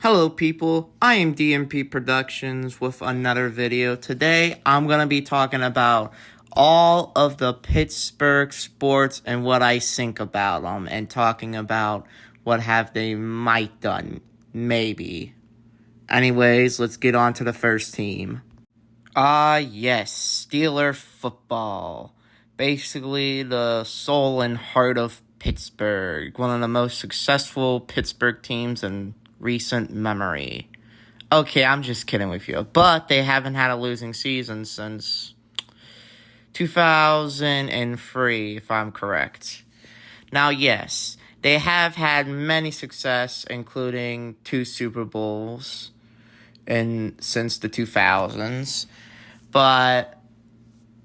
Hello people, I am DMP Productions with another video. Today I'm going to be talking about all of the Pittsburgh sports and what I think about them, and talking about what have they might done, maybe. Anyways, let's get on to the first team. Yes, Steeler football. Basically the soul and heart of Pittsburgh. One of the most successful Pittsburgh teams in recent memory. Okay, I'm just kidding with you. But they haven't had a losing season since 2003, if I'm correct. Now, yes, they have had many success, including 2 Super Bowls since the 2000s. But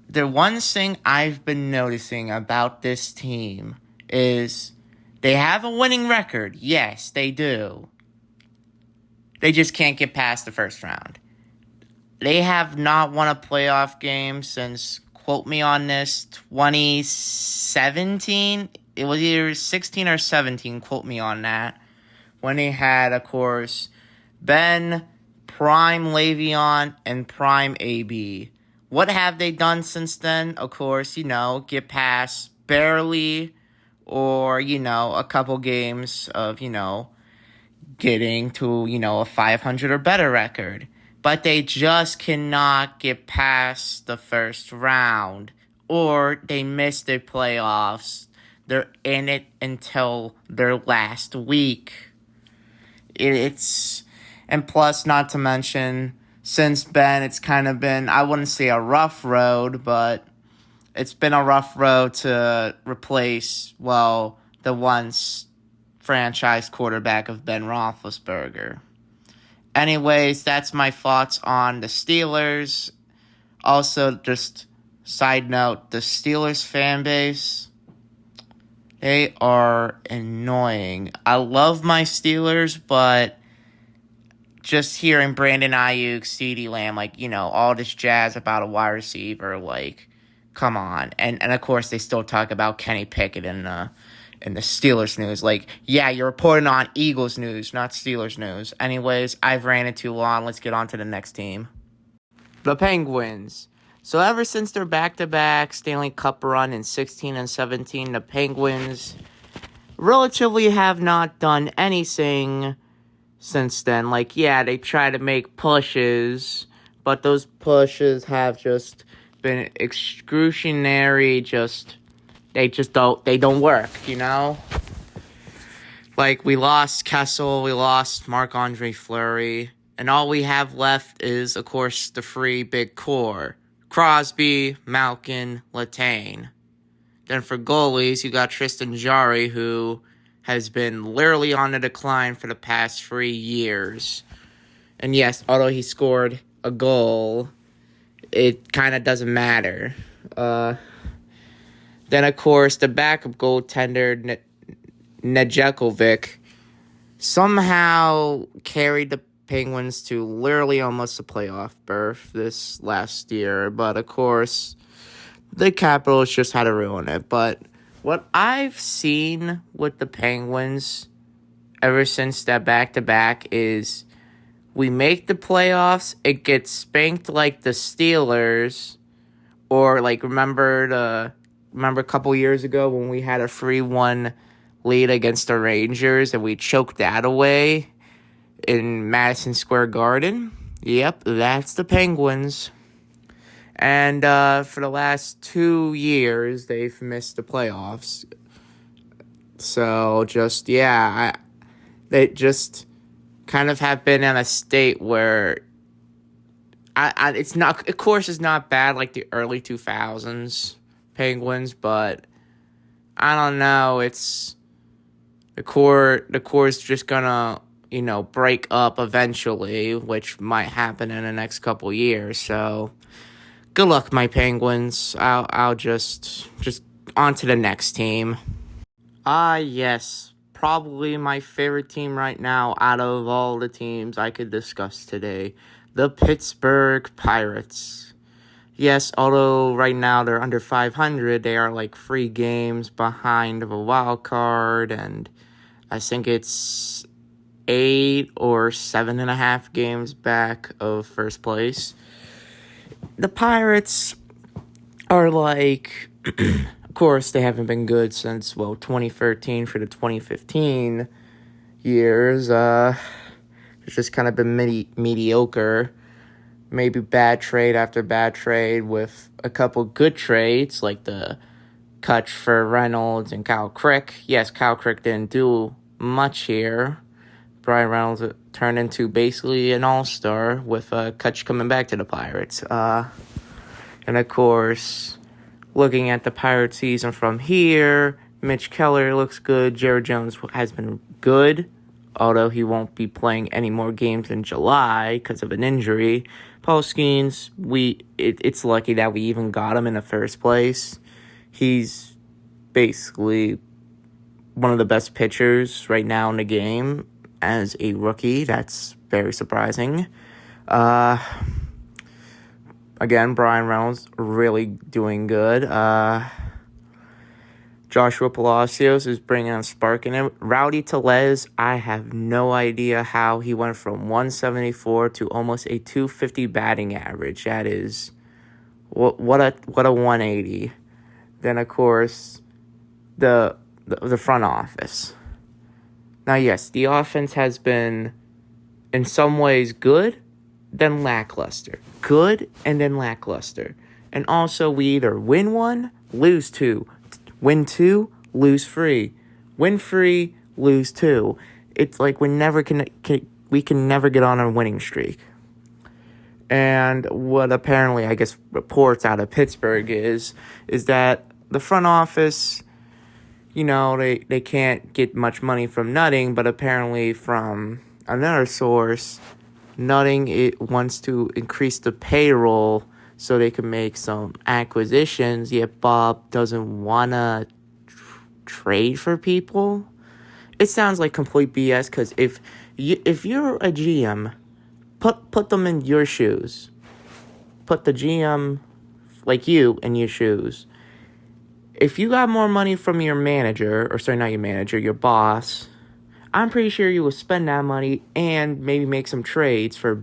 the one thing I've been noticing about this team is they have a winning record. Yes, they do. They just can't get past the first round. They have not won a playoff game since, quote me on this, 2017? It was either 16 or 17, quote me on that. When they had, of course, Ben, Prime Le'Veon, and Prime AB. What have they done since then? Of course, get past barely, or, a couple games of, getting to, a 500 or better record. But they just cannot get past the first round, or they miss their playoffs. They're in it until their last week. And plus, not to mention, since Ben, it's kind of been, I wouldn't say a rough road, but it's been a rough road to replace, the once franchise quarterback of Ben Roethlisberger. Anyways, that's my thoughts on the Steelers. Also, just side note, the Steelers fan base, they are annoying. I love my Steelers, but just hearing Brandon Ayuk, CeeDee Lamb, all this jazz about a wide receiver, come on. And of course, they still talk about Kenny Pickett in the Steelers news. You're reporting on Eagles news, not Steelers news. Anyways, I've ran it too long. Let's get on to the next team. The Penguins. So ever since their back-to-back Stanley Cup run in 16 and 17, the Penguins relatively have not done anything since then. They try to make pushes, but those pushes have just been excruciatingly they don't work, we lost Kessel, we lost Marc-Andre Fleury, and all we have left is, of course, the free big core. Crosby, Malkin, Letang. Then for goalies, you got Tristan Jarry, who has been literally on the decline for the past 3 years. And yes, although he scored a goal, it kind of doesn't matter. Then, of course, the backup goaltender, Nedeljkovic, somehow carried the Penguins to literally almost a playoff berth this last year. But, of course, the Capitals just had to ruin it. But what I've seen with the Penguins ever since that back-to-back is we make the playoffs, it gets spanked like the Steelers, or remember a couple years ago when we had a 3-1 lead against the Rangers and we choked that away in Madison Square Garden? Yep, that's the Penguins. And for the last 2 years, they've missed the playoffs. So, they just kind of have been in a state where it's not, of course, it's not bad like the early 2000s Penguins, but I don't know, it's the core is just gonna, break up eventually, which might happen in the next couple years. So good luck, my Penguins. I'll just on to the next team. Yes, probably my favorite team right now out of all the teams I could discuss today, the Pittsburgh Pirates. Yes, although right now they're under 500, they are 3 games behind of a wild card, and I think it's 8 or 7.5 games back of first place. The Pirates are like, of course, they haven't been good since, 2013 for the 2015 years. It's just kind of been mediocre. Maybe bad trade after bad trade with a couple good trades, like the cut for Reynolds and Kyle Crick. Yes, Kyle Crick didn't do much here. Brian Reynolds turned into basically an all-star with Kutch coming back to the Pirates. And of course, looking at the Pirates season from here, Mitch Keller looks good. Jared Jones has been good, although he won't be playing any more games in July because of an injury. Paul Skeens, it's lucky that we even got him in the first place. He's basically one of the best pitchers right now in the game as a rookie. That's very surprising. Again, Brian Reynolds really doing good. Joshua Palacios is bringing a spark in it. Rowdy Tellez, I have no idea how he went from 174 to almost a 250 batting average. That is, what a 180. Then, of course, the front office. Now, yes, the offense has been, in some ways, good, then lackluster. Good, and then lackluster. And also, we either win 1, lose 2. Win 2, lose 3. Win 3, lose 2. It's like we can never get on a winning streak. And what apparently, I guess, reports out of Pittsburgh is that the front office, they can't get much money from Nutting, but apparently from another source, Nutting wants to increase the payroll so they can make some acquisitions, yet Bob doesn't want to trade for people. It sounds like complete BS, because if you're a GM, put them in your shoes. Put the GM, like you, in your shoes. If you got more money from your manager, your boss, I'm pretty sure you will spend that money and maybe make some trades for,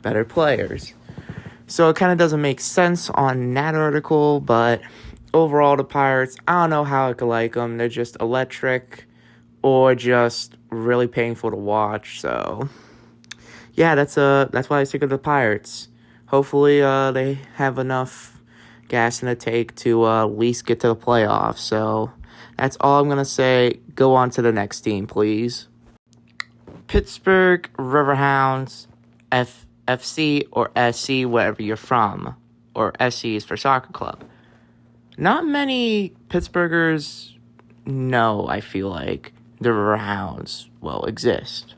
better players. So it kind of doesn't make sense on that article, but overall, the Pirates, I don't know how I could like them. They're just electric or just really painful to watch. So, yeah, that's why I stick with the Pirates. Hopefully, they have enough gas in the tank to at least get to the playoffs. So that's all I'm going to say. Go on to the next team, please. Pittsburgh Riverhounds, FC or SC, wherever you're from. Or SC is for soccer club. Not many Pittsburghers know, I feel like, the Riverhounds exist.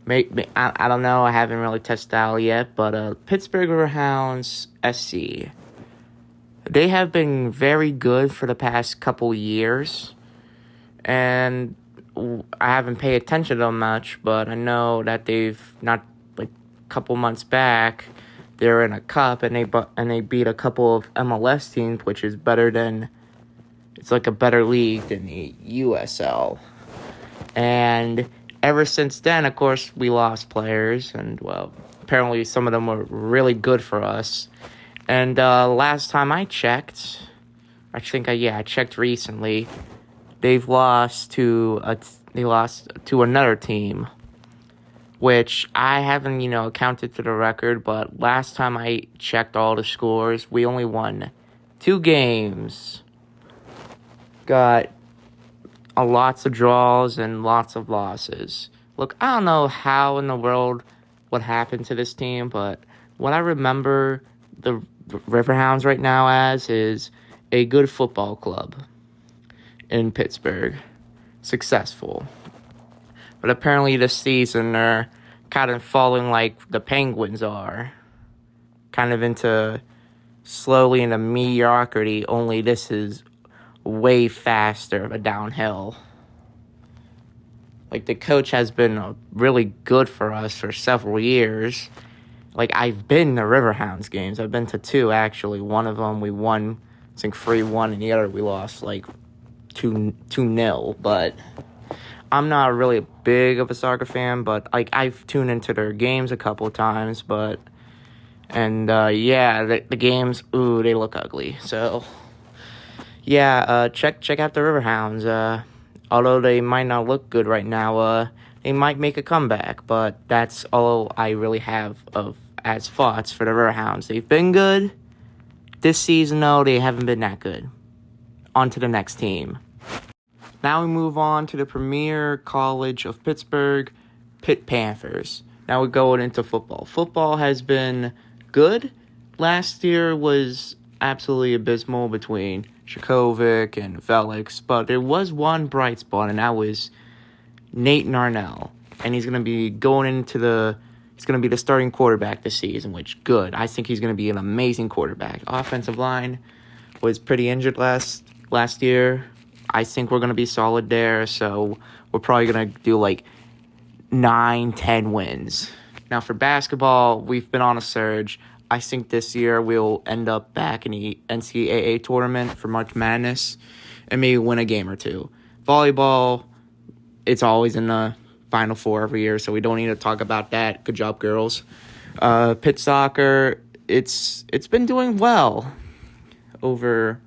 I don't know. I haven't really tested out yet. But Pittsburgh Riverhounds, SC. They have been very good for the past couple years, and I haven't paid attention to them much, but I know that they've not, a couple months back, they're in a cup, and they beat a couple of MLS teams, which is better than, it's like a better league than the USL. And ever since then, of course, we lost players, and, apparently some of them were really good for us. And last time I checked, I checked recently, they lost to another team, which I haven't, accounted to the record, but last time I checked all the scores, we only won 2 games. Got lots of draws and lots of losses. Look, I don't know how in the world what happened to this team, but what I remember the Riverhounds right now as is a good football club in Pittsburgh. Successful. But apparently this season they're kind of falling like the Penguins are. Kind of slowly into mediocrity, only this is way faster of a downhill. Like, the coach has been really good for us for several years. Like, I've been to Riverhounds games. I've been to 2, actually. One of them we won, I think 3-1, and the other we lost, 2-0. But I'm not really big of a soccer fan, but like I've tuned into their games a couple of times. Yeah, the games, ooh, they look ugly. So yeah, check out the Riverhounds. Although they might not look good right now, they might make a comeback. But that's all I really have of as thoughts for the Riverhounds. They've been good this season, though. They haven't been that good. On to the next team. Now we move on to the premier college of Pittsburgh, Pitt Panthers. Now we're going into football. Football has been good. Last year was absolutely abysmal between Shakovic and Felix, but there was one bright spot, and that was Nate Narnell. And he's going to be the starting quarterback this season, which good. I think he's going to be an amazing quarterback. Offensive line was pretty injured last year. I think we're going to be solid there, so we're probably going to do like 9-10 wins. Now for basketball, we've been on a surge. I think this year we'll end up back in the NCAA tournament for March Madness and maybe win a game or two. Volleyball, it's always in the Final Four every year, so we don't need to talk about that. Good job, girls. Pitt soccer, it's been doing well over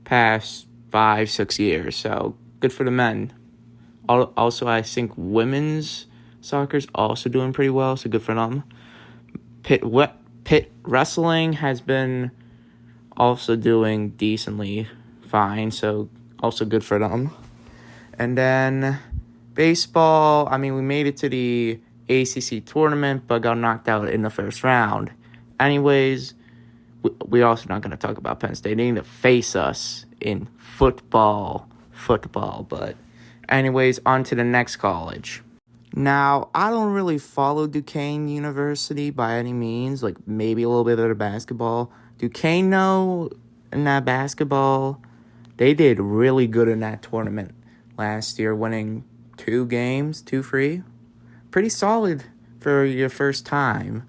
past 5-6 years, so good for the men. Also, I think women's soccer's also doing pretty well, so good for them. Pitt wrestling has been also doing decently fine, so also good for them. And then baseball, I mean, we made it to the ACC tournament, but got knocked out in the first round. Anyways, we're also not going to talk about Penn State. They need to face us in football. But anyways, on to the next college. Now, I don't really follow Duquesne University by any means, like maybe a little bit of the basketball. Duquesne, though, in that basketball, they did really good in that tournament last year, winning 2 games, 2-3. Pretty solid for your first time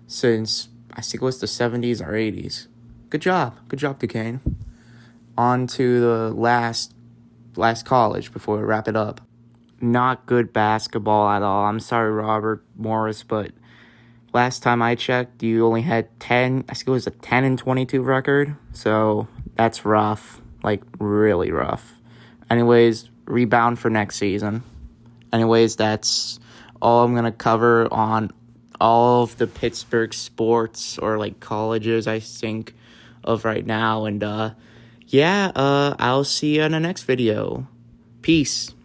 since, I think it was the 70s or 80s. Good job, Duquesne. On to the last college before we wrap it up. Not good basketball at all. I'm sorry, Robert Morris, but last time I checked, you only had 10. I think it was a 10-22 record. So that's rough, like really rough. Anyways, rebound for next season. Anyways, that's all I'm gonna cover on all of the Pittsburgh sports or like colleges I think of right now. And I'll see you in the next video. Peace.